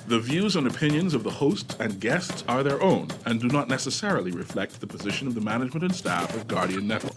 The views and opinions of the host and guests are their own and do not necessarily reflect the position of the management and staff of Guardian Network.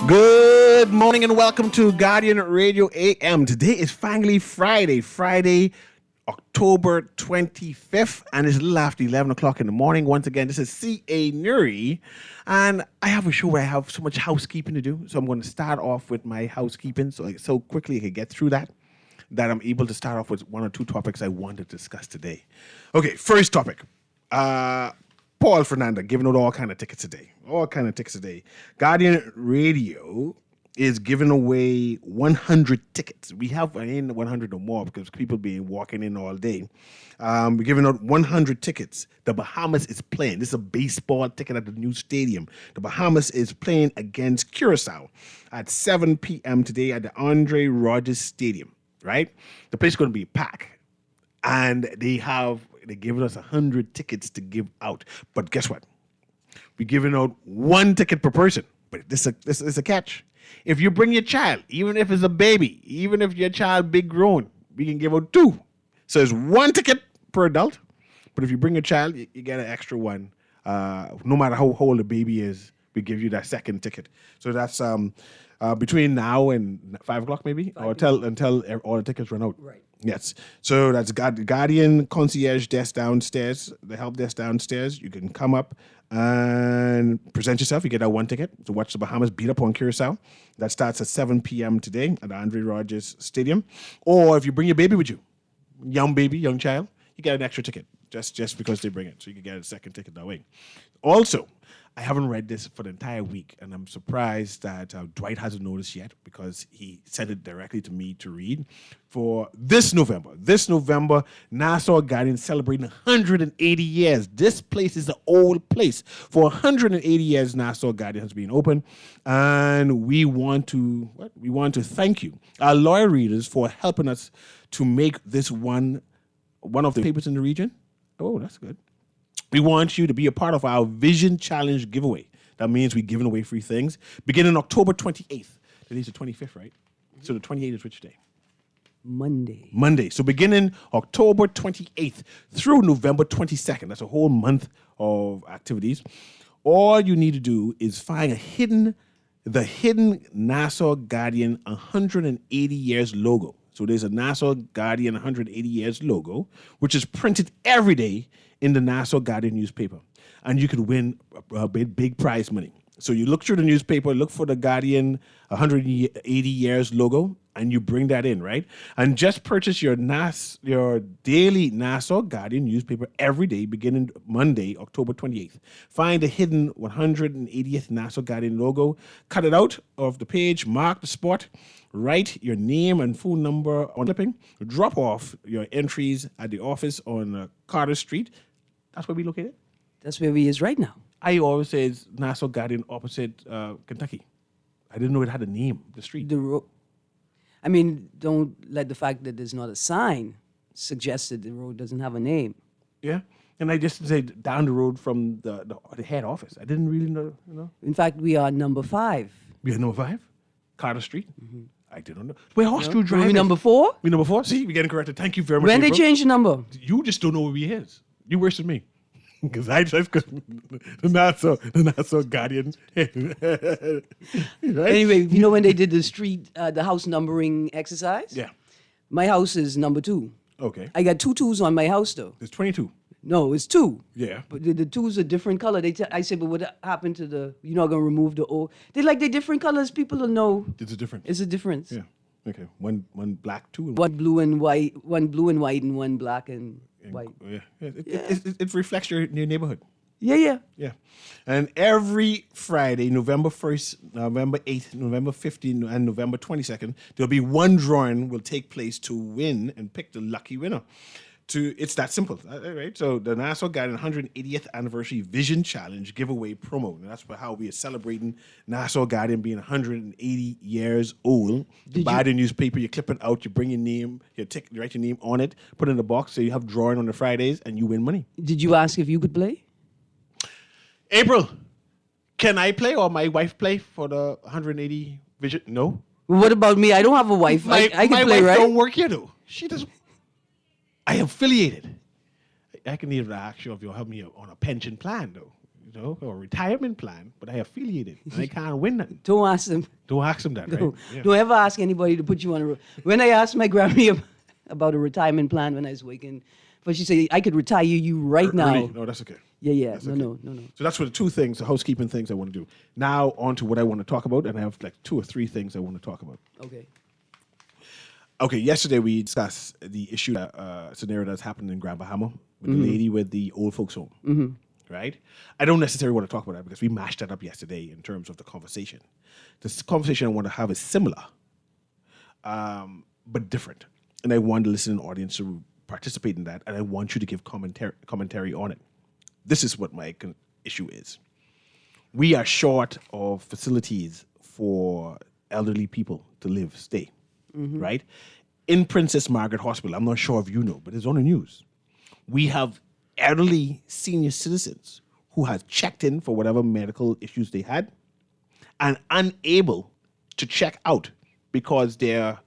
Good morning and welcome to Guardian Radio AM. Today is finally Friday, October 25th, and it's a little after 11 o'clock in the morning. Once again, this is CA Newry, and I have a show where I have so much housekeeping to do, so I'm going to start off with my housekeeping so quickly I can get through that I'm able to start off with one or two topics I want to discuss today. Okay, first topic. Paul Fernanda giving out all kind of tickets today. Guardian Radio is giving away 100 tickets. We have 100 or more because people been walking in all day. We're giving out 100 tickets. The Bahamas is playing. This is a baseball ticket at the new stadium. The Bahamas is playing against Curacao at 7 p.m. today at the Andre Rogers Stadium, right? The place is going to be packed. And they're giving us 100 tickets to give out. But guess what? We're giving out one ticket per person. But this is a catch. If you bring your child, even if it's a baby, even if your child big grown, we can give out two. So it's one ticket per adult. But if you bring a child, you get an extra one. No matter how old the baby is, we give you that second ticket. So that's between now and 5 o'clock maybe, or until all the tickets run out. Right. Yes. So that's Guardian Concierge Desk downstairs, the help desk downstairs. You can come up and present yourself. You get that one ticket to watch the Bahamas beat up on Curacao. That starts at 7 p.m. today at the Andre Rogers Stadium. Or if you bring your baby with you, young child, you get an extra ticket just because they bring it. So you can get a second ticket that way. Also, I haven't read this for the entire week, and I'm surprised that Dwight hasn't noticed yet because he sent it directly to me to read. For this November, Nassau Guardian celebrating 180 years. This place is an old place. For 180 years, Nassau Guardian has been open, and we want to thank you, our loyal readers, for helping us to make this one of the papers in the region. Oh, that's good. We want you to be a part of our Vision Challenge giveaway. That means we're giving away free things. Beginning October 28th. Today's the 25th, right? So the 28th is which day? Monday. So beginning October 28th through November 22nd. That's a whole month of activities. All you need to do is find the hidden Nassau Guardian 180 years logo. So there's a Nassau Guardian 180 years logo, which is printed every day in the Nassau Guardian newspaper. And you could win big prize money. So you look through the newspaper, look for the Guardian 180 years logo, and you bring that in, right? And just purchase your daily Nassau Guardian newspaper every day, beginning Monday, October 28th. Find the hidden 180th Nassau Guardian logo, cut it out of the page, mark the spot, write your name and phone number on clipping, drop off your entries at the office on Carter Street. That's where we located? That's where we is right now. I always say it's Nassau Guardian opposite Kentucky. I didn't know it had a name, the street. Don't let the fact that there's not a sign suggest that the road doesn't have a name. Yeah. And I just say down the road from the head office. I didn't really know, In fact, we are number 5. We are number 5? Carter Street? Mm-hmm. I didn't know. Where Horseshoe Drive Are we number 4? We number 4? See, we're getting corrected. Thank you very much. When they change the number? You just don't know where we is. You worse than me. Because I just the Nassau Guardian. Right? Anyway, when they did the house numbering exercise? Yeah. My house is number 2. Okay. I got 2 2s on my house, though. There's 22. No, it's 2. Yeah. But the 2's a different color. I said, but what happened to you're not going to remove the O? They're different colors. People will know. There's a difference. It's a difference. Yeah. Okay. One black, 2. One blue and white, and one black and white. Yeah. It reflects your neighborhood. Yeah. Yeah. And every Friday, November 1st, November 8th, November 15th, and November 22nd, there'll be one drawing will take place to win and pick the lucky winner. It's that simple, right? So the Nassau Guardian 180th Anniversary Vision Challenge giveaway promo. And that's how we are celebrating Nassau Guardian being 180 years old. You buy the newspaper, you clip it out, you bring your name, you write your name on it, put it in the box, so you have drawing on the Fridays, and you win money. Did you ask if you could play? April, can I play or my wife play for the 180 Vision? No. What about me? I don't have a wife. I can my play, wife right? don't work here though. She doesn't. I am affiliated. I can even ask you if you'll help me on a pension plan though, or a retirement plan. But I affiliated and I can't win nothing. Don't ask them. Don't ask them that, right? Don't ever ask anybody to put you on a. When I asked my Grammy about a retirement plan when I was waking, but she said I could retire you right now. Early. No, that's okay. Yeah. That's No. So that's what the two things, the housekeeping things I want to do. Now on to what I want to talk about, and I have like 2 or 3 things I want to talk about. Okay. Okay, yesterday we discussed the issue scenario that's happened in Grand Bahama with the lady with the old folks home, right? I don't necessarily want to talk about that because we mashed that up yesterday in terms of the conversation. This conversation I want to have is similar, but different. And I want the listening audience to participate in that, and I want you to give commentary on it. This is what my issue is. We are short of facilities for elderly people to stay. Right? In Princess Margaret Hospital, I'm not sure if you know, but it's on the news. We have elderly senior citizens who have checked in for whatever medical issues they had and unable to check out because their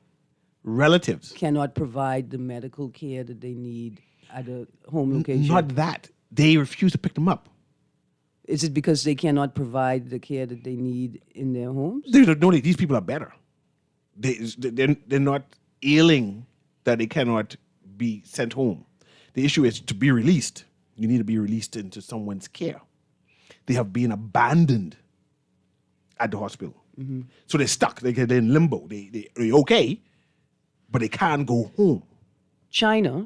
relatives Cannot provide the medical care that they need at a home location. not that. They refuse to pick them up. Is it because they cannot provide the care that they need in their homes? These people are better. They're not ailing that they cannot be sent home. The issue is to be released. You need to be released into someone's care. They have been abandoned at the hospital. So they're stuck. They're in limbo. They're okay, but they can't go home. China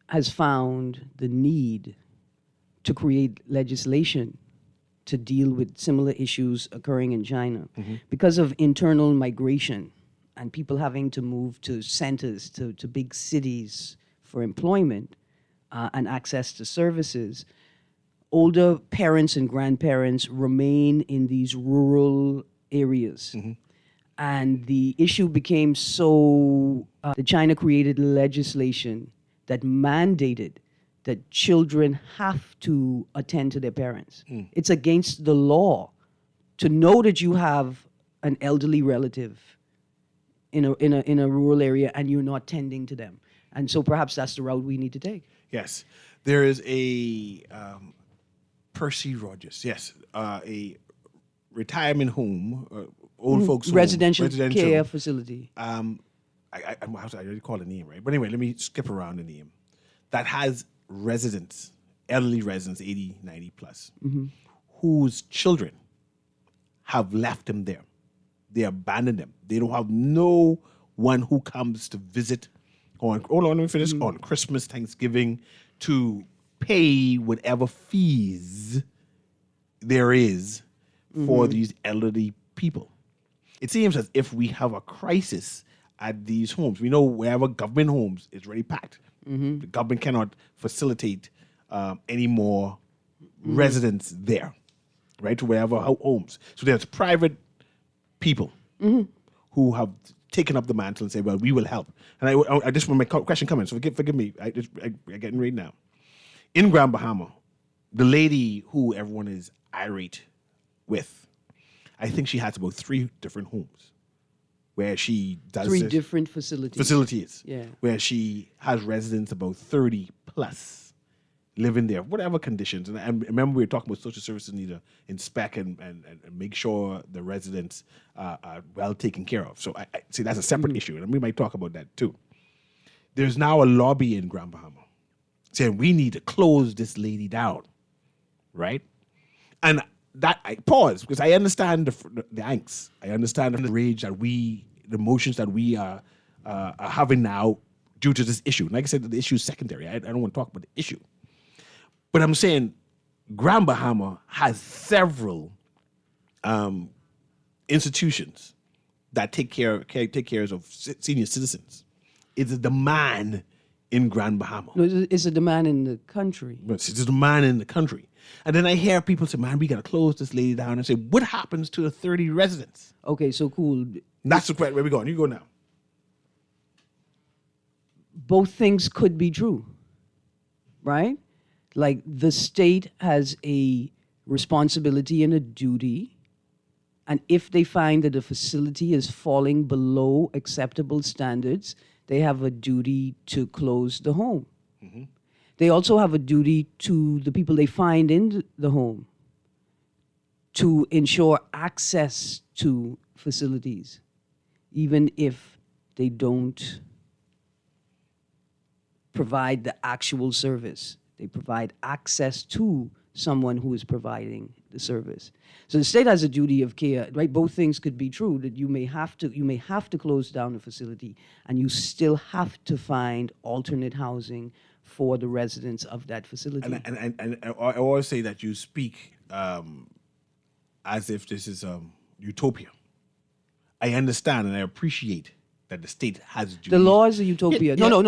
has found the need to create legislation to deal with similar issues occurring in China because of internal migration and people having to move to centers, to big cities for employment and access to services. Older parents and grandparents remain in these rural areas. And the issue became so that China created legislation that mandated that children have to attend to their parents. It's against the law to know that you have an elderly relative in a rural area and you're not tending to them. And so perhaps that's the route we need to take. Yes. There is a Percy Rogers, a retirement home, old folks home. Residential care facility. I already called the name, right? But anyway, let me skip around the name. That has residents, elderly residents, 80, 90 plus, whose children have left them there. They abandoned them. They don't have no one who comes to visit on Christmas, Thanksgiving, to pay whatever fees there is for these elderly people. It seems as if we have a crisis at these homes. We know wherever government homes is already packed. The government cannot facilitate any more residents there, right, to wherever homes. So there's private people who have taken up the mantle and say, well, we will help. And I just want my question coming, so forgive me. I getting right now. In Grand Bahama, the lady who everyone is irate with, I think she has about 3 different homes where she does 3 different facilities. Facilities. Yeah. Where she has residents about 30 plus living there, whatever conditions. And I remember we were talking about social services need to inspect and make sure the residents are well taken care of. So I see that's a separate issue, and we might talk about that too. There's now a lobby in Grand Bahama saying we need to close this lady down, right? And that I pause because I understand the angst. I understand the rage that the emotions that we are having now due to this issue. Like I said, the issue is secondary. I don't want to talk about the issue. But I'm saying Grand Bahama has several institutions that take care of senior citizens. It's a demand in Grand Bahama. No, it's a demand in the country. It's a demand in the country. And then I hear people say, man, we got to close this lady down. And say, what happens to the 30 residents? Okay, so cool. That's the question. Where we going? You go now. Both things could be true, right? Like the state has a responsibility and a duty, and if they find that the facility is falling below acceptable standards, they have a duty to close the home. Mm-hmm. They also have a duty to the people they find in the home to ensure access to facilities, even if they don't provide the actual service. They provide access to someone who is providing the service. So the state has a duty of care, right? Both things could be true, that you may have to close down a facility and you still have to find alternate housing for the residents of that facility. And I always say that you speak as if this is utopia. I understand and I appreciate that the state has duty. The law is a utopia. Yeah. No.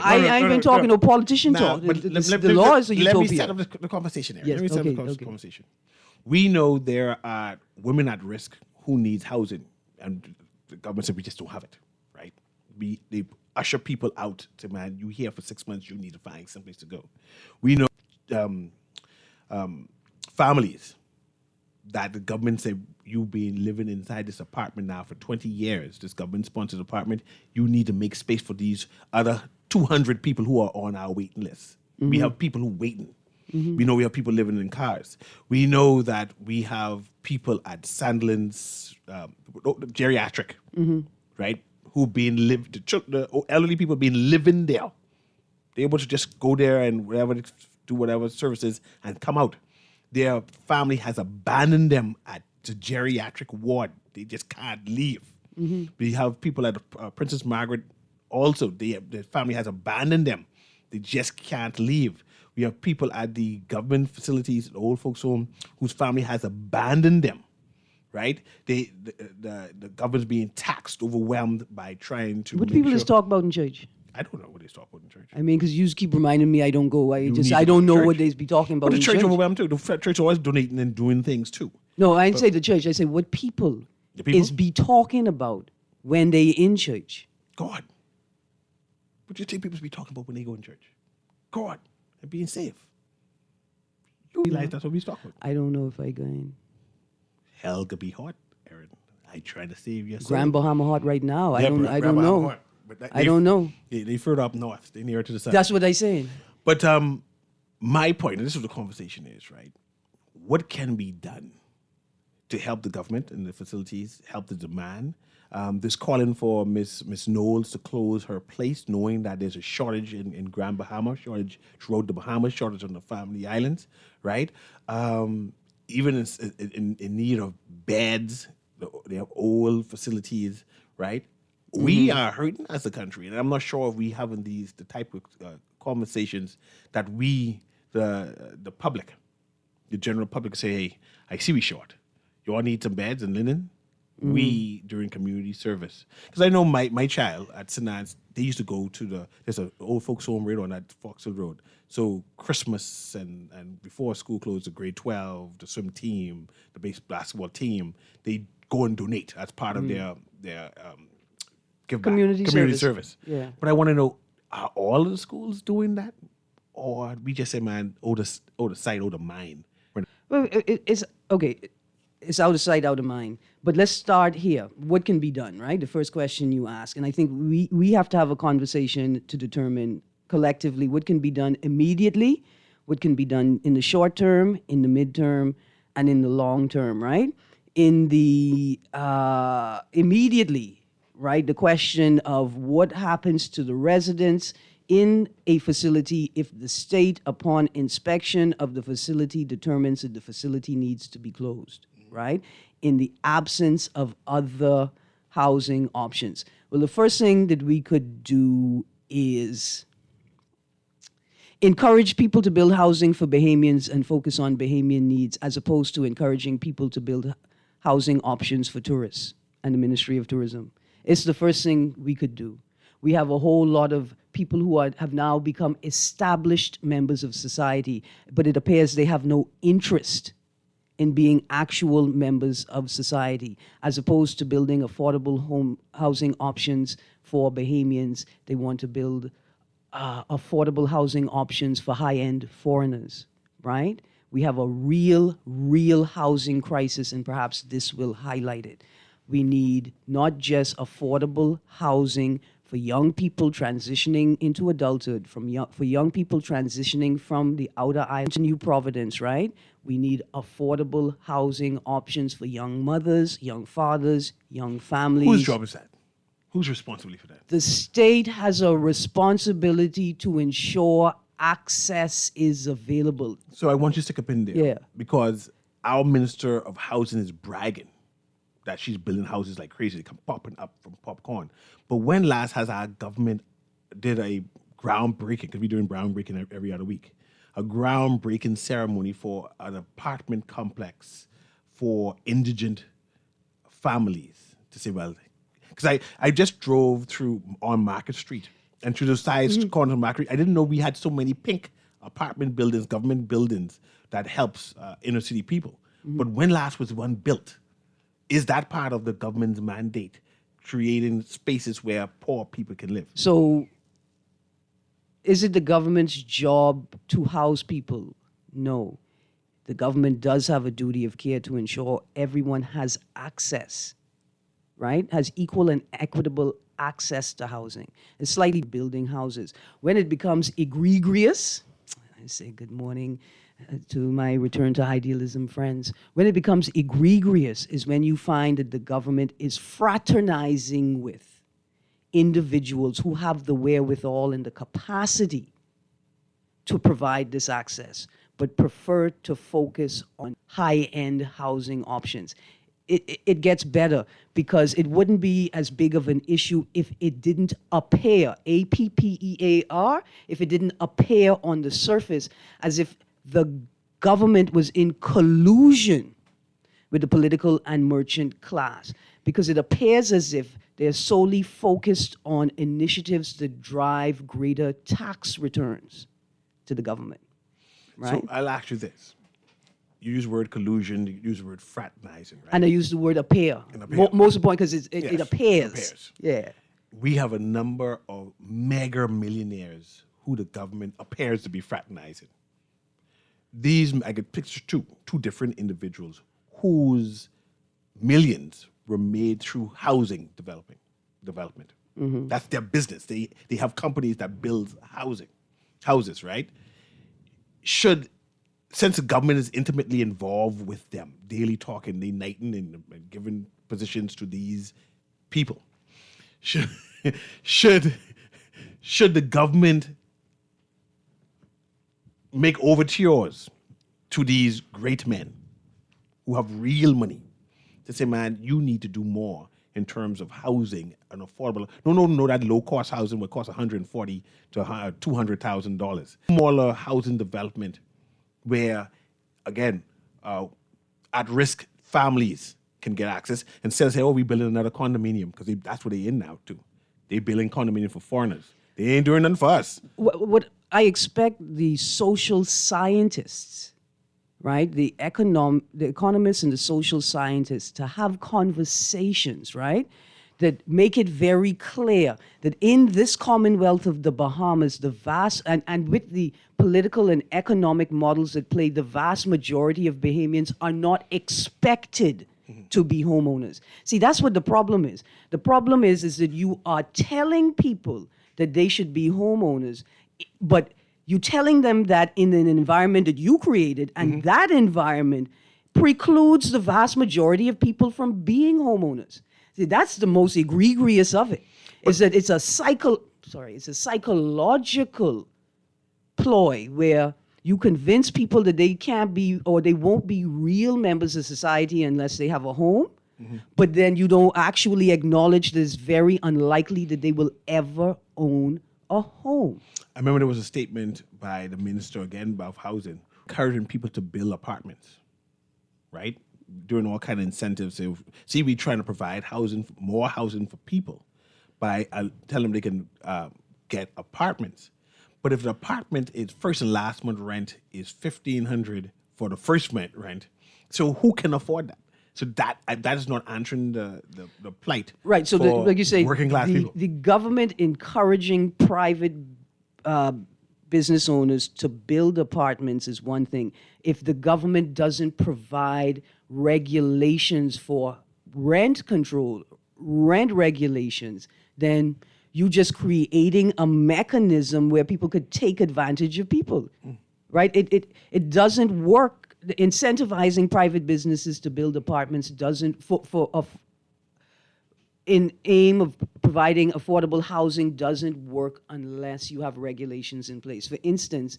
I ain't been talking no politician talk. The law is a utopia. Let me set up the conversation here. Yes, Let me set up the conversation. We know there are women at risk who needs housing, and the government said we just don't have it, right? They usher people out to, man, you here for 6 months, you need to find someplace to go. We know families that the government said, you've been living inside this apartment now for 20 years, this government-sponsored apartment, you need to make space for these other 200 people who are on our waiting list. Mm-hmm. We have people who are waiting. Mm-hmm. We know we have people living in cars. We know that we have people at Sandlands, geriatric, mm-hmm. right, who've been the elderly people been living there. They're able to just go there and do whatever services and come out. Their family has abandoned them at the geriatric ward. They just can't leave. Mm-hmm. We have people at Princess Margaret also. Their family has abandoned them. They just can't leave. We have people at the government facilities, the old folks home, whose family has abandoned them, right? The government's being taxed, overwhelmed by trying to. What people just talk about in church? I don't know what they talk about in church. I mean, because you keep reminding me I don't go. I don't know what they be talking about. But the in church overwhelmed too. The church always donating and doing things too. No, I didn't say the church. I say what people is be talking about when they in church. God. What do you think people be talking about when they go in church? God and being safe. You realize that's what we talking about. I don't know if I go in. Hell could be hot, Aaron. I trying to save your soul. Grand Bahama hot right now. Yeah, I don't know. Hot. I don't know. They further up north. They nearer to the south. That's what I saying. But my point, and this is what the conversation is, right? What can be done to help the government and the facilities, help the demand? This calling for Miss Knowles to close her place, knowing that there's a shortage in Grand Bahama, shortage throughout the Bahamas, shortage on the Family Islands, right? Even in need of beds, they have old facilities, right? Mm-hmm. We are hurting as a country, and I'm not sure if we having the type of conversations that we, the public, the general public, say, hey, I see we short. You all need some beds and linen. Mm-hmm. We, during community service. Because I know my child at St. Anne's, they used to go to there's an old folks home right on that Fox Hill Road. So Christmas and before school closed, the grade 12, the swim team, the basketball team, they go and donate as part of their give back. Community service. Yeah. But I want to know, are all of the schools doing that? Or we just say, man, out of sight, out of mind? Well, it's okay. It's out of sight, out of mind. But let's start here. What can be done, right? The first question you ask. And I think we have to have a conversation to determine collectively what can be done immediately, what can be done in the short term, in the midterm, and in the long term, right? In the immediately, right? The question of what happens to the residents in a facility if the state, upon inspection of the facility, determines that the facility needs to be closed, right? In the absence of other housing options. Well, the first thing that we could do is encourage people to build housing for Bahamians and focus on Bahamian needs, as opposed to encouraging people to build housing options for tourists and the Ministry of Tourism. It's the first thing we could do. We have a whole lot of people who have now become established members of society, but it appears they have no interest in being actual members of society, as opposed to building affordable home housing options for Bahamians. They want to build affordable housing options for high-end foreigners, right? We have a real housing crisis, and perhaps this will highlight it. We need not just affordable housing for young people transitioning into adulthood, for young people transitioning from the outer island to New Providence, right? We need affordable housing options for young mothers, young fathers, young families. Whose job is that? Who's responsible for that? The state has a responsibility to ensure access is available. So I want you to stick up in there. Yeah. Because our Minister of Housing is bragging that she's building houses like crazy. They come popping up from popcorn. But when last has our government did a groundbreaking, because we're doing groundbreaking every other week, a groundbreaking ceremony for an apartment complex for indigent families to say, well, because I just drove through on Market Street and through the side corner of Market Street. I didn't know we had so many pink apartment buildings, government buildings that helps inner city people. But when last was one built? Is that part of the government's mandate, creating spaces where poor people can live? So, is it the government's job to house people? No. The government does have a duty of care to ensure everyone has access, right? Has equal and equitable access to housing. It's slightly building houses. When it becomes egregious, I say good morning to my return to idealism friends. When it becomes egregious is when you find that the government is fraternizing with individuals who have the wherewithal and the capacity to provide this access, but prefer to focus on high-end housing options. It gets better because it wouldn't be as big of an issue if it didn't appear, APPEAR, if it didn't appear on the surface as if the government was in collusion with the political and merchant class, because it appears as if they're solely focused on initiatives that drive greater tax returns to the government, right? So I'll ask you this. You use the word collusion, you use the word fraternizing, right? And I use the word appear. Appear. Most of the point, because it Yes, appears. Yeah. We have a number of mega millionaires who the government appears to be fraternizing. These, I could picture two different individuals whose millions were made through housing development. That's their business. They have companies that build houses, right? Since the government is intimately involved with them, daily talking, they nighting and giving positions to these people, should the government make overtures to these great men who have real money to say, man, you need to do more in terms of housing and affordable. No, that low-cost housing would cost $140,000 to $200,000. Smaller housing development where, again, at-risk families can get access instead of saying, oh, we're building another condominium, because that's what they're in now, too. They're building condominium for foreigners. They ain't doing nothing for us. What I expect the social scientists, right, the economists and the social scientists to have conversations, right, that make it very clear that in this Commonwealth of the Bahamas, the vast, and with the political and economic models that play, the vast majority of Bahamians are not expected to be homeowners. See, that's what the problem is. The problem is that you are telling people that they should be homeowners, but you're telling them that in an environment that you created, and that environment precludes the vast majority of people from being homeowners. See, that's the most egregious of it, is that it's a psychological ploy where you convince people that they can't be or they won't be real members of society unless they have a home, but then you don't actually acknowledge that it's very unlikely that they will ever own a home. I remember there was a statement by the minister again about housing, encouraging people to build apartments, right? Doing all kind of incentives. So, see, we trying to provide housing, more housing for people by telling them they can get apartments. But if the apartment is first and last month rent is $1,500 for the first month rent, so who can afford that? So that is not answering the plight. Right. So, for like you say, working class people. The government encouraging private business owners to build apartments is one thing. If the government doesn't provide regulations for rent control, rent regulations, then you just creating a mechanism where people could take advantage of people, right? It doesn't work. Incentivizing private businesses to build apartments doesn't in aim of providing affordable housing doesn't work unless you have regulations in place. For instance,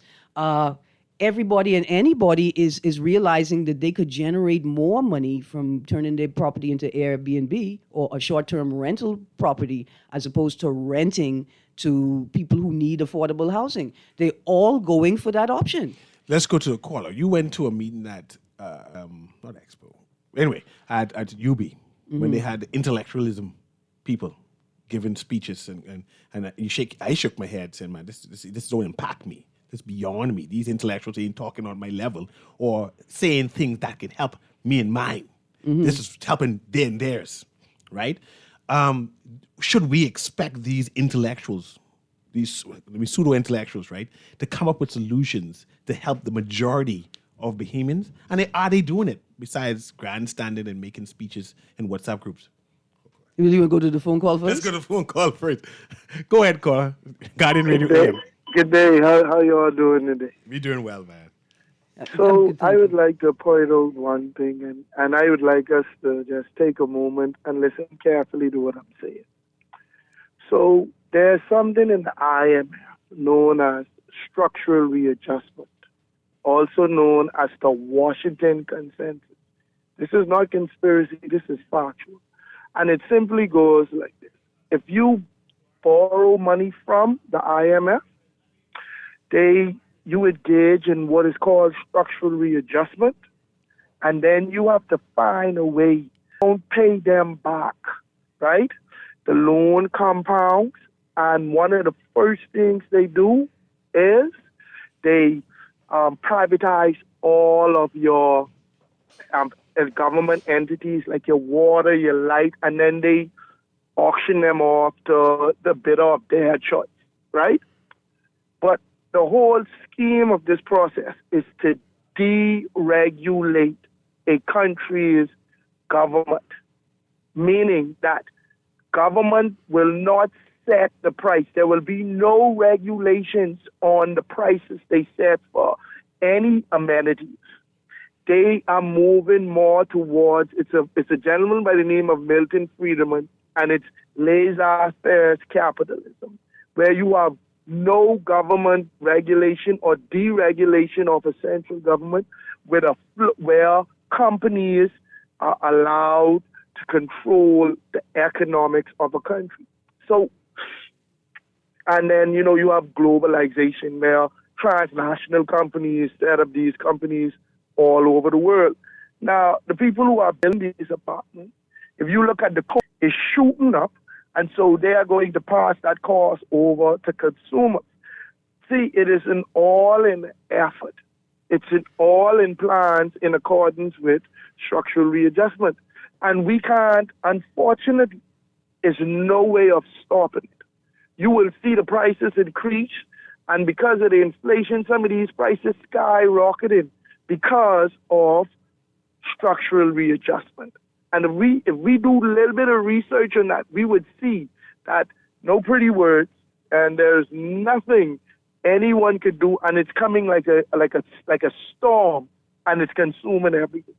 everybody and anybody is realizing that they could generate more money from turning their property into Airbnb or a short-term rental property as opposed to renting to people who need affordable housing. They're all going for that option. Let's go to the caller. You went to a meeting at, not Expo, anyway, at UB when they had intellectualism people giving speeches and I shook my head saying, man, this don't impact me. This is beyond me. These intellectuals ain't talking on my level or saying things that can help me and mine. This is helping them and theirs, right? Should we expect these intellectuals, these pseudo-intellectuals, right, to come up with solutions to help the majority of Bahamians? And are they doing it besides grandstanding and making speeches in WhatsApp groups? You want to go to the phone call first? Let's go to the phone call first. Go ahead, caller. Guardian Radio Good day. AM. Good day. How you all doing today? We doing well, man. So I would like to point out one thing, and I would like us to just take a moment and listen carefully to what I'm saying. So there's something in the IMF known as structural readjustment, also known as the Washington Consensus. This is not conspiracy, this is factual. And it simply goes like this. If you borrow money from the IMF, you engage in what is called structural readjustment, and then you have to find a way. Don't pay them back, right? The loan compounds, and one of the first things they do is they privatize all of your government entities, like your water, your light, and then they auction them off to the bidder of their choice, right? But the whole scheme of this process is to deregulate a country's government, meaning that government will not set the price. There will be no regulations on the prices they set for any amenities. They are moving more towards, it's a gentleman by the name of Milton Friedman, and it's laissez-faire capitalism, where you have no government regulation or deregulation of a central government where companies are allowed to control the economics of a country. So, and then, you have globalization where transnational companies set up these companies all over the world. Now, the people who are building these apartments, if you look at the cost, is shooting up, and so they are going to pass that cost over to consumers. See, it is an all-in effort. It's an all-in plans in accordance with structural readjustment. And we can't, unfortunately, there's no way of stopping it. You will see the prices increase, and because of the inflation, some of these prices skyrocketed because of structural readjustment. And if we do a little bit of research on that, we would see that no pretty words, and there's nothing anyone could do, and it's coming like a storm, and it's consuming everything.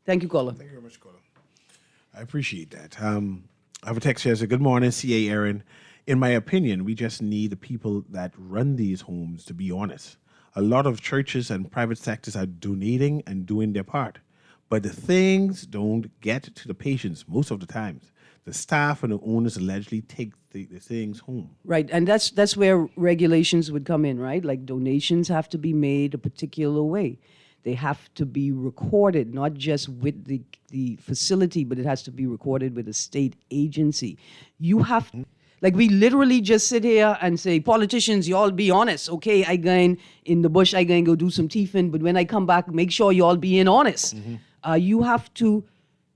Thank you, caller. Thank you very much, caller. I appreciate that. I have a text here that says, good morning, C.A. Aaron. In my opinion, we just need the people that run these homes to be honest. A lot of churches and private sectors are donating and doing their part, but the things don't get to the patients most of the times. the staff and the owners allegedly take the things home. Right, and that's where regulations would come in, right? Like donations have to be made a particular way. They have to be recorded, not just with the facility, but it has to be recorded with a state agency. You have, like we literally just sit here and say, politicians, y'all be honest. Okay, I going in the bush, I going to go do some teething, but when I come back, make sure y'all being honest. You have to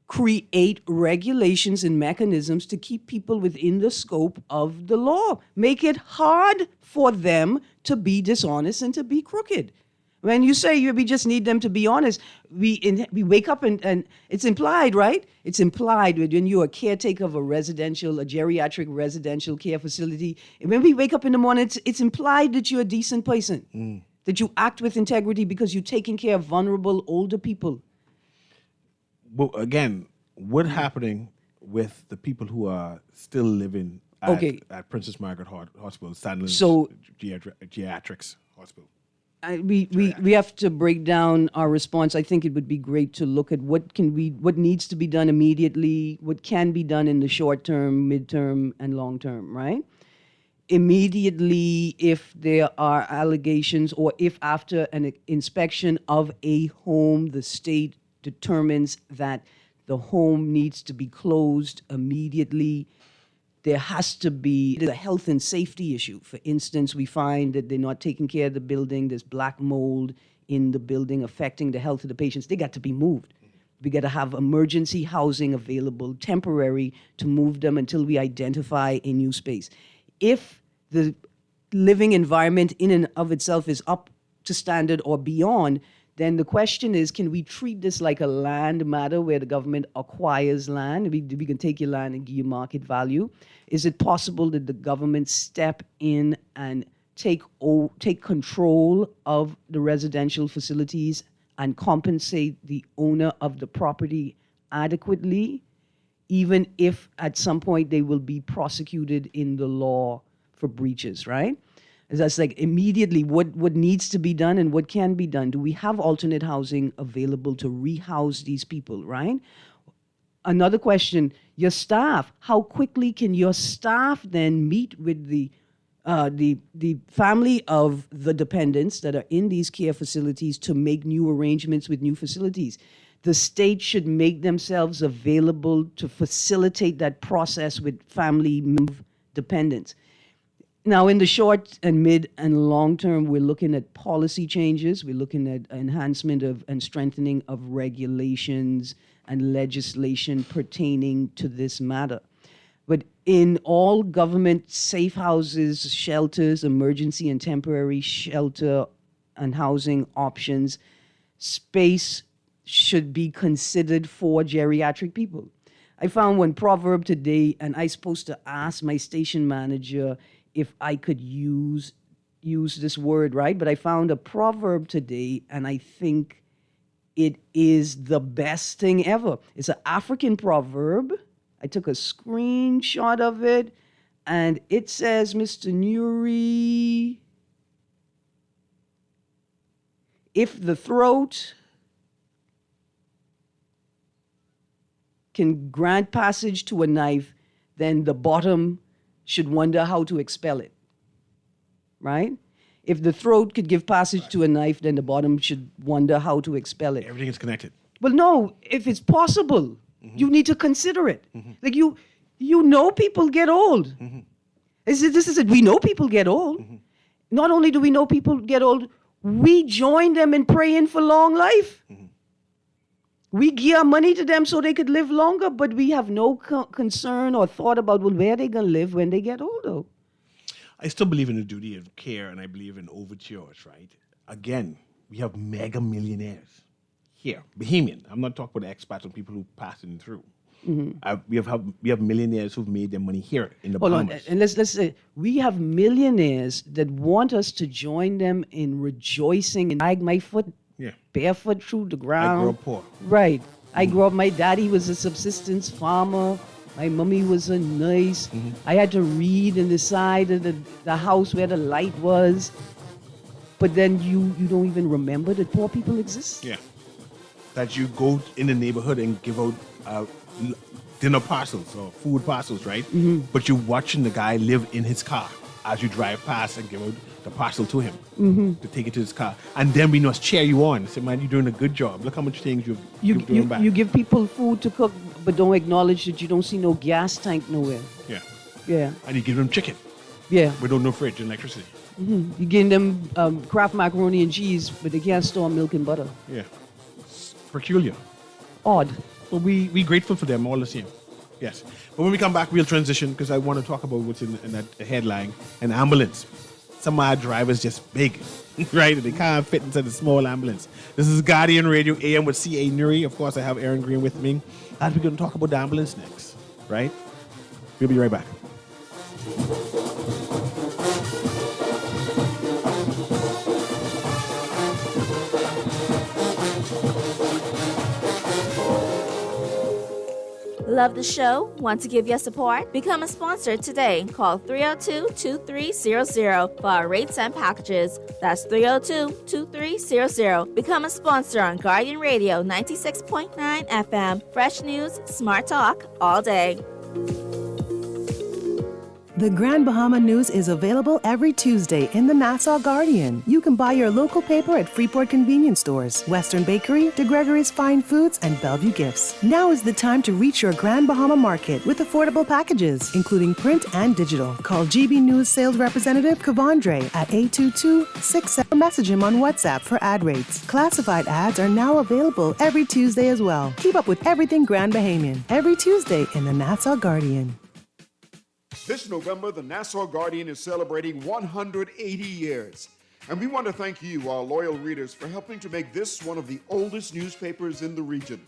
create regulations and mechanisms to keep people within the scope of the law. Make it hard for them to be dishonest and to be crooked. When you say we just need them to be honest, we wake up and it's implied, right? It's implied when you're a caretaker of a geriatric residential care facility. When we wake up in the morning, it's implied that you're a decent person, that you act with integrity because you're taking care of vulnerable older people. But again, what's happening with the people who are still living at Princess Margaret Hospital, Sandlands Geriatrics Hospital? We have to break down our response. I think it would be great to look at what needs to be done immediately, what can be done in the short term, midterm, and long term, right? Immediately, if there are allegations or if after an inspection of a home, the state determines that the home needs to be closed immediately, there has to be a health and safety issue. For instance, we find that they're not taking care of the building. There's black mold in the building affecting the health of the patients. They got to be moved. We got to have emergency housing available, temporary, to move them until we identify a new space. If the living environment in and of itself is up to standard or beyond, then the question is, can we treat this like a land matter where the government acquires land? We can take your land and give you market value. Is it possible that the government step in and take control of the residential facilities and compensate the owner of the property adequately, even if at some point they will be prosecuted in the law for breaches, right? That's like immediately what needs to be done and what can be done. Do we have alternate housing available to rehouse these people, right? Another question, your staff. How quickly can your staff then meet with the family of the dependents that are in these care facilities to make new arrangements with new facilities? The state should make themselves available to facilitate that process with family dependents. Now, in the short and mid and long term, we're looking at policy changes. We're looking at enhancement and strengthening of regulations and legislation pertaining to this matter. But in all government safe houses, shelters, emergency and temporary shelter and housing options, space should be considered for geriatric people. I found one proverb today, and I'm supposed to ask my station manager if I could use this word, right? But I found a proverb today, and I think it is the best thing ever. It's an African proverb. I took a screenshot of it, and it says, Mr. Newry, if the throat can grant passage to a knife, then the bottom should wonder how to expel it, right? If the throat could give passage to a knife, then the bottom should wonder how to expel it. Everything is connected. Well, no, if it's possible, you need to consider it. Like you know people get old. This is it. We know people get old. Not only do we know people get old, we join them in praying for long life. We give our money to them so they could live longer, but we have no concern or thought about, well, where they going to live when they get older. I still believe in the duty of care, and I believe in overtures, right? Again, we have mega millionaires here, Bohemian. I'm not talking about expats and people who passing through. We have millionaires who've made their money here in the Bahamas. Hold on, and let's say we have millionaires that want us to join them in rejoicing and drag my foot barefoot through the ground. I grew up poor. Right. I grew up, my daddy was a subsistence farmer. My mommy was a nurse. I had to read in the side of the house where the light was. But then you don't even remember that poor people exist? Yeah. That you go in the neighborhood and give out dinner parcels or food parcels, right? Mm-hmm. But you're watching the guy live in his car as you drive past and give out the parcel to him Mm-hmm. to take it to his car. And then we must cheer you on. Say, man, you're doing a good job. Look how much things you've doing back. You give people food to cook, but don't acknowledge that you don't see no gas tank nowhere. Yeah. Yeah, And you give them chicken yeah. without no fridge and electricity. You give them Kraft macaroni and cheese, but they can't store milk and butter. Yeah. It's peculiar. Odd. But we grateful for them all the same. Yes. But when we come back, we'll transition because I want to talk about what's in that headline, an ambulance. Some of our drivers just big, right? They can't fit into the small ambulance. This is Guardian Radio AM with C.A. Newry. Of course, I have Aaron Green with me. And we're going to talk about the ambulance next, right? We'll be right back. Love the show? Want to give your support? Become a sponsor today. Call 302-2300 for our rates and packages. That's 302-2300. Become a sponsor on Guardian Radio 96.9 FM. Fresh news, smart talk, all day. The Grand Bahama News is available every Tuesday in the Nassau Guardian. You can buy your local paper at Freeport convenience stores, Western Bakery, De Gregory's Fine Foods, and Bellevue Gifts. Now is the time to reach your Grand Bahama market with affordable packages, including print and digital. Call GB News sales representative Kavandre at 822-67. Message him on WhatsApp for ad rates. Classified ads are now available every Tuesday as well. Keep up with everything Grand Bahamian every Tuesday in the Nassau Guardian. This November, the Nassau Guardian is celebrating 180 years. And we want to thank you, our loyal readers, for helping to make this one of the oldest newspapers in the region.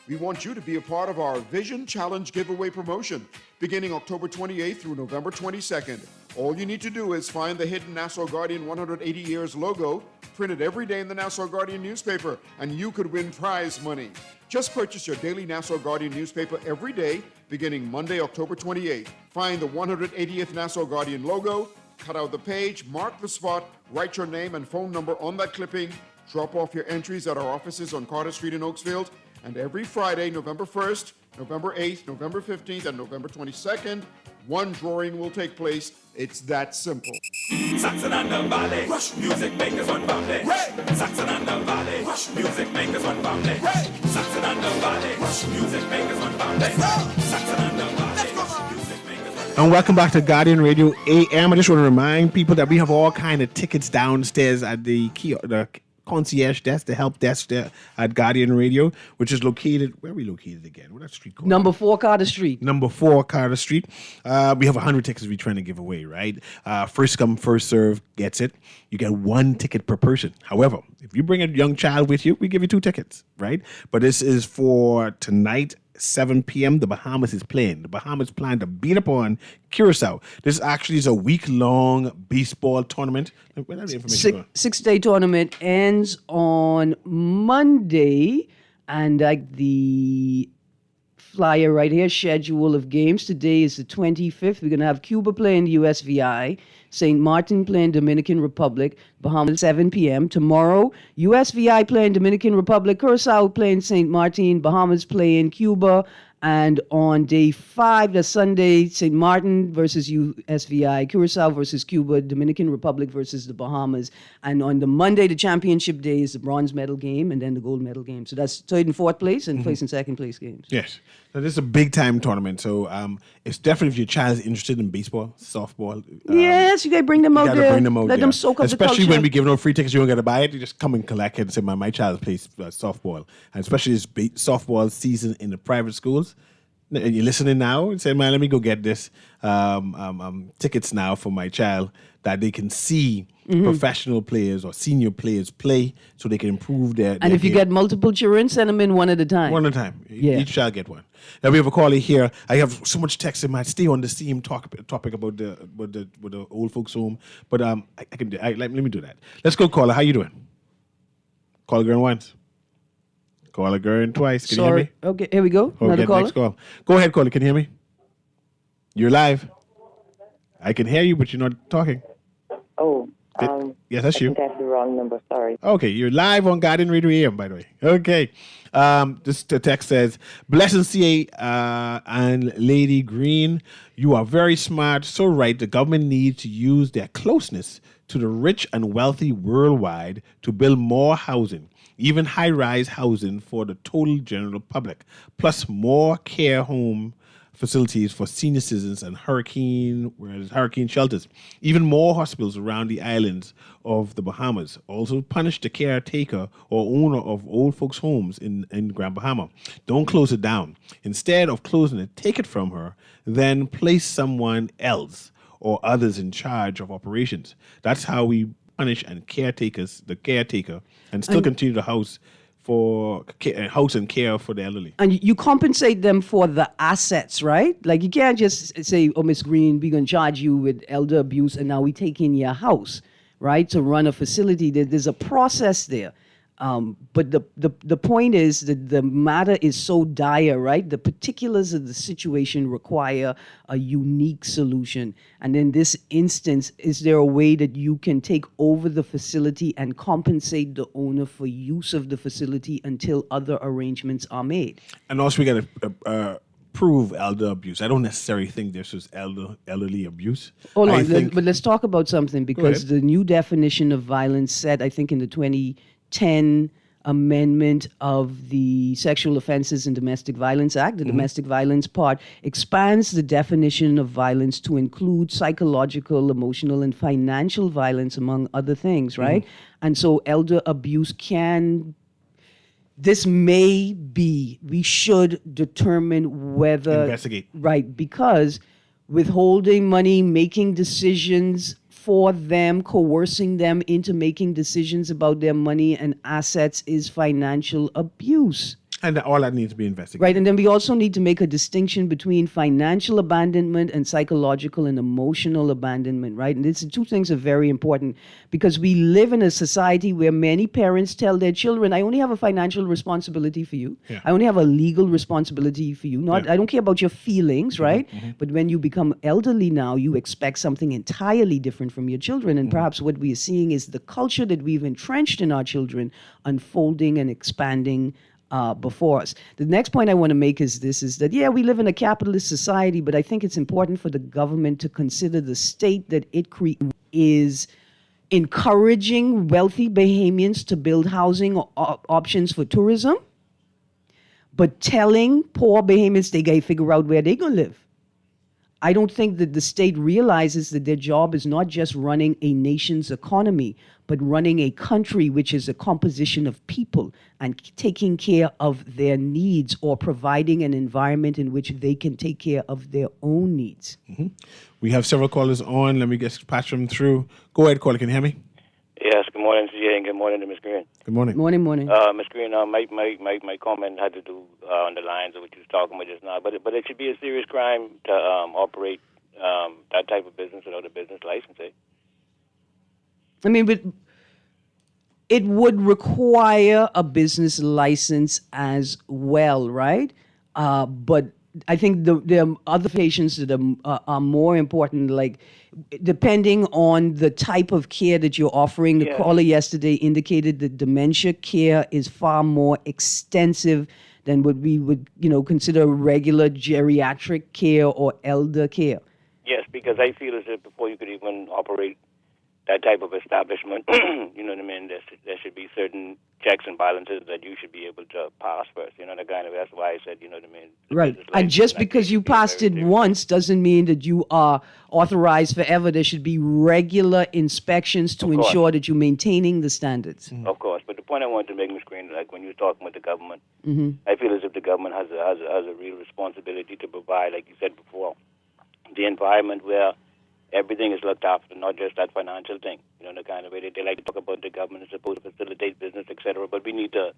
We want you to be a part of our Vision Challenge giveaway promotion, beginning October 28th through November 22nd. All you need to do is find the hidden Nassau Guardian 180 Years logo, printed every day in the Nassau Guardian newspaper, and you could win prize money. Just purchase your daily Nassau Guardian newspaper every day, beginning Monday, October 28th. Find the 180th Nassau Guardian logo, cut out the page, mark the spot, write your name and phone number on that clipping, drop off your entries at our offices on Carter Street in Oakesfield, and every Friday, November 1st, November 8th, November 15th, and November 22nd, one drawing will take place. It's that simple. Saxon and the Valley, Rush music makers one family. Hey! Saxon and the Valley, Rush music makers one family. Hey! Saxon and the Valley, Rush music makers one family. Saxon and the Valley, Rush music makers one family. And welcome back to Guardian Radio AM. I just want to remind people that we have all kind of tickets downstairs at the concierge desk, the help desk there at Guardian Radio, which is located, where are we located again? What's that street called? Number 4 Carter Street. Number 4 Carter Street. We have 100 tickets we're trying to give away, right? First come, first serve gets it. You get 1 ticket per person. However, if you bring a young child with you, we give you 2 tickets, right? But this is for tonight, 7 p.m. The Bahamas is playing. The Bahamas plan to beat up on Curacao. This actually is a week-long baseball tournament. Where did the information go? 6-day tournament ends on Monday, and like the flyer right here, schedule of games. Today is the 25th. We're going to have Cuba playing USVI, St. Martin playing Dominican Republic, Bahamas 7 p.m. Tomorrow, USVI playing Dominican Republic, Curacao playing St. Martin, Bahamas playing Cuba. And on day 5, the Sunday, St. Martin versus USVI, Curacao versus Cuba, Dominican Republic versus the Bahamas. And on the Monday, the championship day is the bronze medal game and then the gold medal game. So that's 3rd and 4th place and place and 2nd place games. Yes. So this is a big time tournament. So it's definitely if your child is interested in baseball, softball. Yes, you got to bring them out there. Bring them out Let there. them soak up Especially the culture. when we give out free tickets, you don't got to buy it. You just come and collect it and say, my child plays softball. And especially this softball season in the private schools. And you're listening now and say, man, let me go get this tickets now for my child that they can see professional players or senior players play so they can improve their And if you game. get multiple children, send them in one at a time. One at a time. Yeah. Each child get one. Now we have a caller here. I have so much text in my stay on the same topic about the old folks home, but I can let me do that. Let's go, caller. How you doing? Caller going once. Caller going twice. Can you hear me? Okay, here we go. Oh, Another get caller. next call. Go ahead, caller. Can you hear me? You're live. I can hear you, but you're not talking. Oh, Yes, that's I you. think I have the wrong number. Sorry. Okay, you're live on Guardian Radio AM, by the way. Okay. The text says, Blessing CA and Lady Green, you are very smart. So right, the government needs to use their closeness to the rich and wealthy worldwide to build more housing, even high-rise housing for the total general public, plus more care home facilities for senior citizens and hurricane shelters, even more hospitals around the islands of the Bahamas. Also punish the caretaker or owner of old folks' homes in Grand Bahama. Don't close it down. Instead of closing it, take it from her, then place someone else or others in charge of operations. That's how we punish the caretaker, and still continue the house and care for the elderly. And you compensate them for the assets, right? Like you can't just say, oh, Miss Green, we're going to charge you with elder abuse and now we take in your house, right? To run a facility. There's a process there. But the point is that the matter is so dire, right? The particulars of the situation require a unique solution. And in this instance, is there a way that you can take over the facility and compensate the owner for use of the facility until other arrangements are made? And also, we got to prove elder abuse. I don't necessarily think this is elderly abuse. Hold on, but let's talk about something, because ahead. the new definition of violence said, I think in the 2010 amendment of the Sexual Offenses and Domestic Violence Act, the domestic violence part, expands the definition of violence to include psychological, emotional, and financial violence, among other things, right? And so elder abuse this may be, we should determine whether... Investigate. Right, because withholding money, making decisions for them, coercing them into making decisions about their money and assets is financial abuse. And all that needs to be investigated. Right, and then we also need to make a distinction between financial abandonment and psychological and emotional abandonment, right? And these two things are very important, because we live in a society where many parents tell their children, I only have a financial responsibility for you. Yeah. I only have a legal responsibility for you. I don't care about your feelings, right? But when you become elderly now, you expect something entirely different from your children. And perhaps what we are seeing is the culture that we've entrenched in our children unfolding and expanding before us. The next point I want to make is that, we live in a capitalist society, but I think it's important for the government to consider the state that it is encouraging wealthy Bahamians to build housing options for tourism, but telling poor Bahamians they got to figure out where they're going to live. I don't think that the state realizes that their job is not just running a nation's economy, but running a country which is a composition of people and taking care of their needs, or providing an environment in which they can take care of their own needs. We have several callers on. Let me just patch them through. Go ahead, caller. Can you hear me? Yes, good morning to you, and good morning to Ms. Green. Good morning. Morning. Ms. Green, my comment had to do on the lines of what you was talking about just now, but it should be a serious crime to operate that type of business without a business license, eh? I mean, but it would require a business license as well, right? But I think there are other patients that are more important, like depending on the type of care that you're offering. The caller yesterday indicated that dementia care is far more extensive than what we would, consider regular geriatric care or elder care. Yes, because I feel as if before you could even operate that type of establishment, you know what I mean, there should be certain checks and balances that you should be able to pass first. That's why I said, you know what I mean. Right. And just because you passed it once doesn't mean that you are authorized forever. There should be regular inspections to ensure that you're maintaining the standards. Of course. But the point I wanted to make, Ms. Green, like when you're talking with the government, I feel as if the government has a real responsibility to provide, like you said before, the environment where everything is looked after, not just that financial thing. The kind of way they like to talk about the government is supposed to facilitate business, etc. But we need to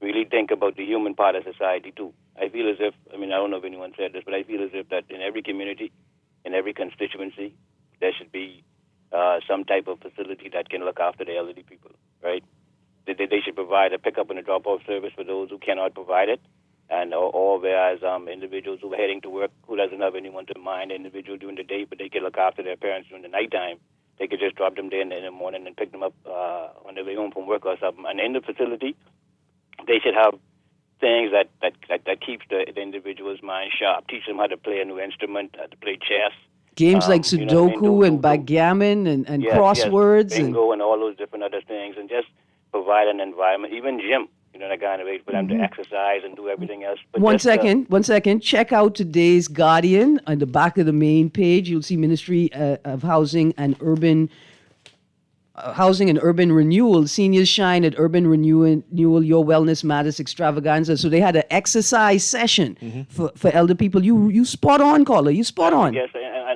really think about the human part of society too. I feel as if, I don't know if anyone said this, but I feel as if that in every community, in every constituency, there should be some type of facility that can look after the elderly people, right? They should provide a pickup and a drop-off service for those who cannot provide it. And or whereas individuals who are heading to work, who doesn't have anyone to mind the individual during the day, but they can look after their parents during the nighttime, they could just drop them there in the morning and pick them up on their way home from work or something. And in the facility, they should have things that keeps the individual's mind sharp, teach them how to play a new instrument, how to play chess. Games like you know what I Sudoku mean? and backgammon and Yes, crosswords. yes, bingo and all those different other things, and just provide an environment, even gym, you know, that kind of way for them to exercise and do everything else. But One just, second. Check out today's Guardian. On the back of the main page, you'll see Ministry of Housing and Urban Renewal. Seniors shine at Urban Renewal, Your Wellness Matters Extravaganza. So they had an exercise session for elder people. You spot on, caller. You spot on. Yes,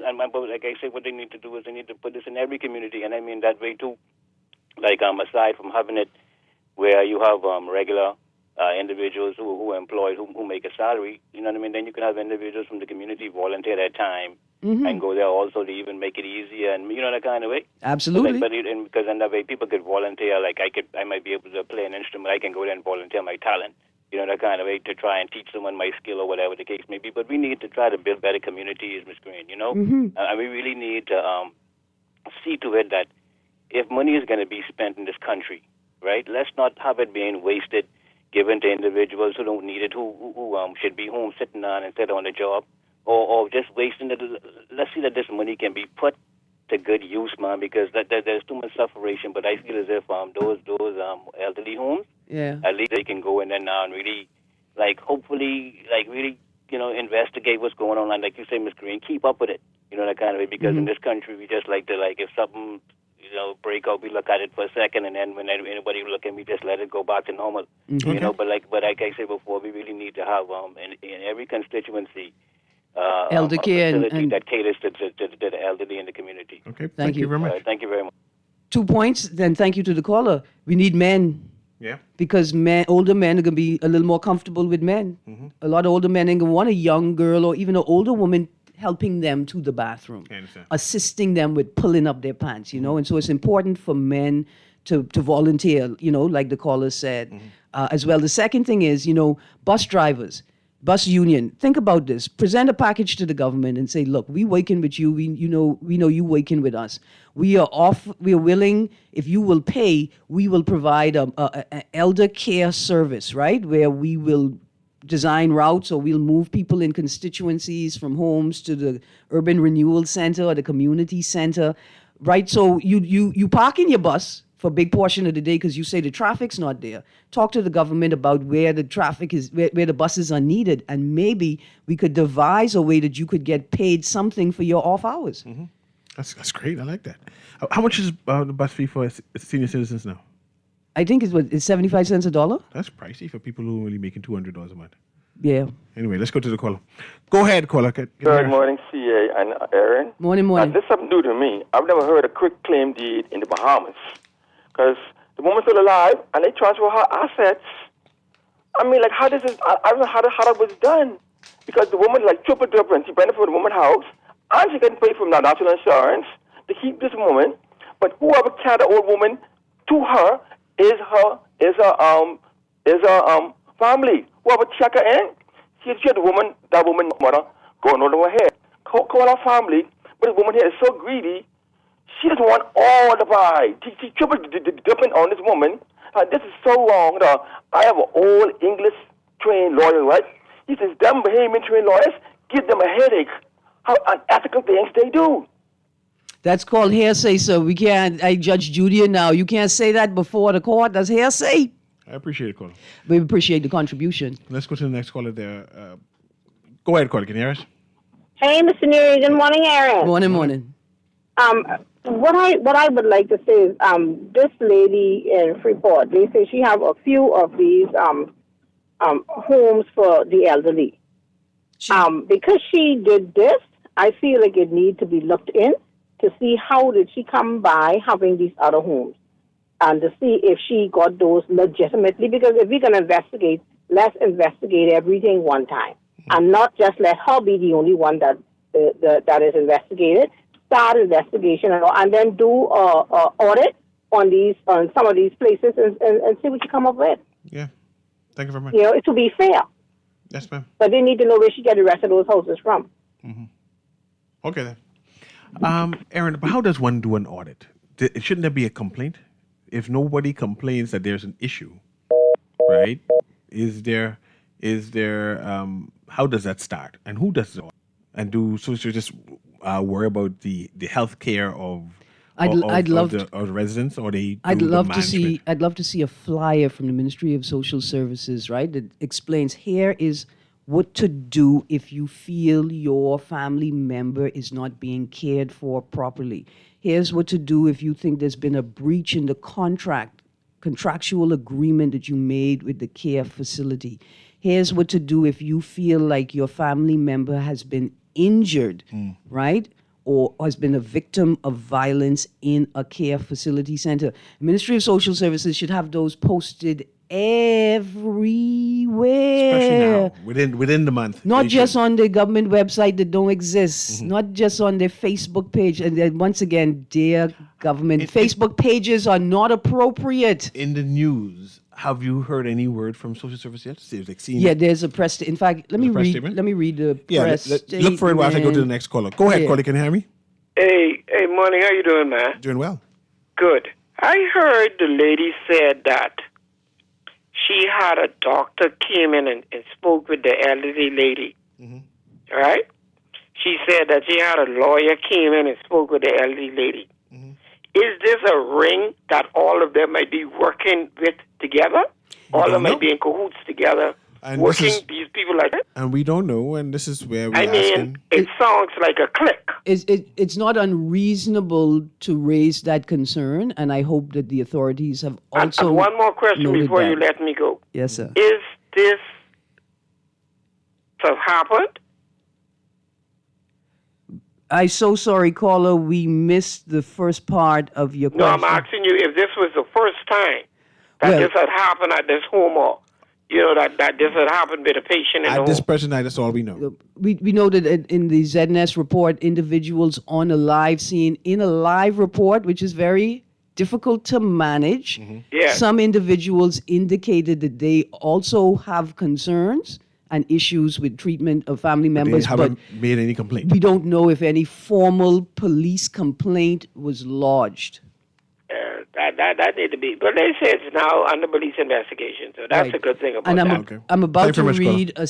and like I said, what they need to do is they need to put this in every community, and I mean that way too. Like aside from having it where you have regular individuals who are employed who make a salary, you know what I mean? Then you can have individuals from the community volunteer their time and go there also to even make it easier, and you know, that kind of way. Absolutely. Because in that way people could volunteer. Like I might be able to play an instrument. I can go there and volunteer my talent. You know, that kind of way to try and teach someone my skill or whatever the case may be. But we need to try to build better communities, Ms. Green, you know? And we really need to see to it that if money is going to be spent in this country, right, let's not have it being wasted, given to individuals who don't need it, who should be home sitting on instead of on the job, or just wasting it. Let's see that this money can be put to good use, man, because there's too much sufferation. But I feel as if those elderly homes, at least they can go in there now and really, like, hopefully, like, really, you know, investigate what's going on. And like you say, Ms. Green, keep up with it, you know, that kind of way. Because in this country, we just like to, like, if something, you know, break out, we look at it for a second, and then when anybody look at me, just let it go back to normal, you know. But like I said before, we really need to have in every constituency elder care and that caters to the elderly in the community. Okay, thank you very much. Thank you very much. 2 points. Then thank you to the caller. We need men. Yeah. Because older men are going to be a little more comfortable with men. A lot of older men ain't going to want a young girl or even an older woman helping them to the bathroom, assisting them with pulling up their pants, you know. And so it's important for men to volunteer, you know, like the caller said, as well. The second thing is, you know, bus drivers, bus union. Think about this. Present a package to the government and say, look, we working with you. We know you working with us. We are willing, if you will pay, we will provide an elder care service, right? Where we will design routes, or we'll move people in constituencies from homes to the urban renewal center or the community center, right? So you park in your bus for a big portion of the day because you say the traffic's not there. Talk to the government about where the traffic is, where the buses are needed, and maybe we could devise a way that you could get paid something for your off hours. That's great. I like that. How much is the bus fee for senior citizens now? I think it's 75 cents a dollar. That's pricey for people who are only making $200 a month. Yeah. Anyway, let's go to the caller. Go ahead, caller. Good morning, CA and Aaron. Morning. This is something new to me. I've never heard a quick claim deed in the Bahamas, because the woman's still alive and they transfer her assets. I mean, like, how does this? I don't know how that was done, because the woman, like, triple and she benefits from the woman's house, and she can pay from the national insurance to keep this woman. But whoever carried the old woman to her is her family. Whoever check her in, she had that woman's mother going over her head. Call her family, but the woman here is so greedy. She doesn't want all the pie. She triple dipping on this woman. This is so wrong. I have an old English trained lawyer, right? He says, them Bahamian trained lawyers give them a headache. How unethical things they do. That's called hearsay, sir. We can't. I Judge Judy now. You can't say that before the court. That's hearsay. I appreciate it, caller. We appreciate the contribution. Let's go to the next caller there. Go ahead, caller. Can you hear us? Hey, Mr. Newry. Good morning, Aaron. Morning. What I would like to say is, this lady in Freeport, they say she have a few of these homes for the elderly. Because she did this, I feel like it needs to be looked in to see how did she come by having these other homes, and to see if she got those legitimately. Because if we're going to investigate, let's investigate everything one time, and not just let her be the only one that is investigated. Start investigation and then do audit on some of these places and see what you come up with. Yeah. Thank you very much. You know, it to be fair. Yes, ma'am. But they need to know where she get the rest of those houses from. Okay, then. Aaron, but how does one do an audit? Shouldn't there be a complaint? If nobody complains that there's an issue, right? How does that start? And who does it? And do socials just worry about the health care of the residents, or they? I'd love to see a flyer from the Ministry of Social Services, right, that explains here is what to do if you feel your family member is not being cared for properly. Here's what to do if you think there's been a breach in the contractual agreement that you made with the care facility. Here's what to do if you feel like your family member has been injured, right? Or has been a victim of violence in a care facility center. The Ministry of Social Services should have those posted everywhere. Especially now, within the month. Not just on the government website that don't exist. Not just on their Facebook page. And then once again, dear government, Facebook pages are not appropriate. In the news, have you heard any word from social service yet? There's a press. In fact, let me read the press statement. Look for it while I go to the next caller. Go ahead, caller. Can you hear me? Hey, morning. How you doing, man? Doing well. Good. I heard the lady said that she had a doctor came in and spoke with the elderly lady. Right? She said that she had a lawyer came in and spoke with the elderly lady. Is this a ring that all of them might be working with together? All of them might be in cahoots together, and working these people like that? And we don't know, and this is where we're asking. It sounds like a clique. It's not unreasonable to raise that concern, and I hope that the authorities have also. And one more question before you let me go. Yes, sir. Is this have happened? I'm so sorry, caller. We missed the first part of your question. No, I'm asking you if this was the first time that this had happened at this home, or that this had happened with a patient in the home. At this present night, that's all we know. We know that in the ZNS report, individuals on a live scene, in a live report, which is very difficult to manage, some individuals indicated that they also have concerns and issues with treatment of family members. They haven't made any complaint. We don't know if any formal police complaint was lodged. That need to be. But they say it's now under police investigation, so that's a good thing about that. I'm about to read a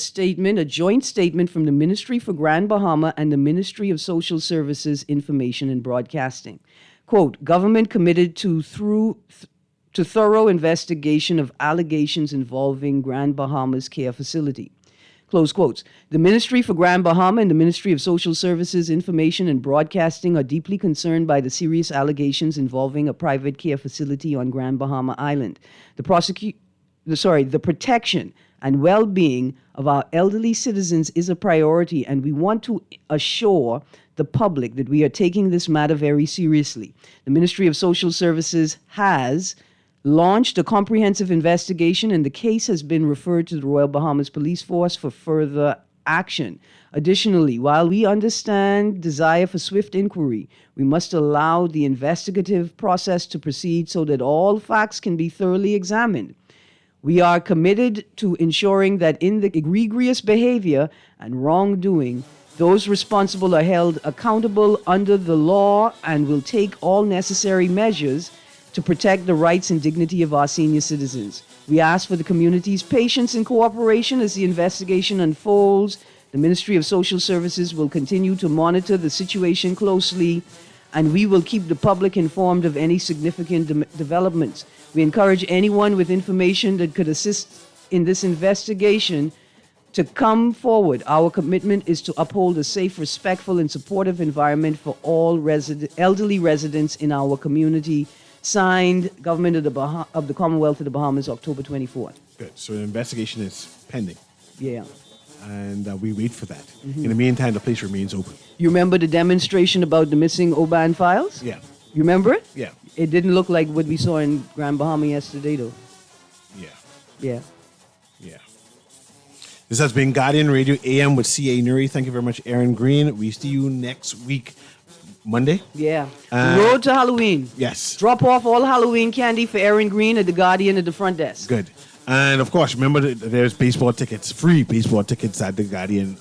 joint statement from the Ministry for Grand Bahama and the Ministry of Social Services, Information and Broadcasting. Quote, government committed to thorough investigation of allegations involving Grand Bahama's care facility. Close quotes. The Ministry for Grand Bahama and the Ministry of Social Services, Information and Broadcasting are deeply concerned by the serious allegations involving a private care facility on Grand Bahama Island. The protection and well-being of our elderly citizens is a priority, and we want to assure the public that we are taking this matter very seriously. The Ministry of Social Services has launched a comprehensive investigation, and the case has been referred to the Royal Bahamas Police Force for further action. Additionally, while we understand desire for swift inquiry, we must allow the investigative process to proceed so that all facts can be thoroughly examined. We are committed to ensuring that in the egregious behavior and wrongdoing, those responsible are held accountable under the law and will take all necessary measures to protect the rights and dignity of our senior citizens. We ask for the community's patience and cooperation as the investigation unfolds. The Ministry of Social Services will continue to monitor the situation closely, and we will keep the public informed of any significant developments. We encourage anyone with information that could assist in this investigation to come forward. Our commitment is to uphold a safe, respectful, and supportive environment for all elderly residents in our community. Signed, Government of the Commonwealth of the Bahamas, October 24th. Good. So the investigation is pending. Yeah. And we wait for that. In the meantime, the place remains open. You remember the demonstration about the missing Oban files? Yeah. You remember it? Yeah. It didn't look like what we saw in Grand Bahama yesterday, though. Yeah. Yeah. Yeah. This has been Guardian Radio AM with C.A. Newry. Thank you very much, Aaron Green. We see you next week. Monday? Yeah. Road to Halloween. Yes. Drop off all Halloween candy for Aaron Green at the Guardian at the front desk. Good. And of course, remember that there's baseball tickets, free baseball tickets at the Guardian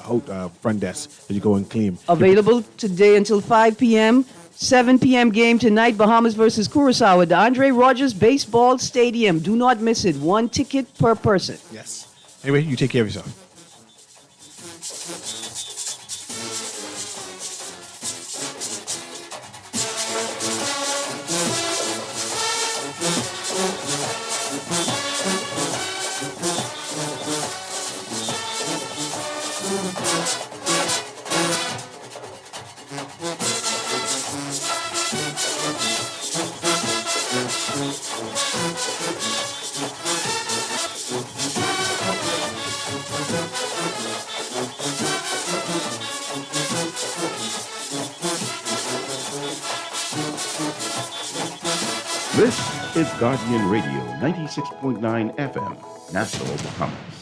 front desk that you go and claim. Available today until 5 p.m. 7 p.m. game tonight, Bahamas versus Curacao at the Andre Rogers Baseball Stadium. Do not miss it. 1 ticket per person. Yes. Anyway, you take care of yourself. This is Guardian Radio 96.9 FM, Nassau, Bahamas.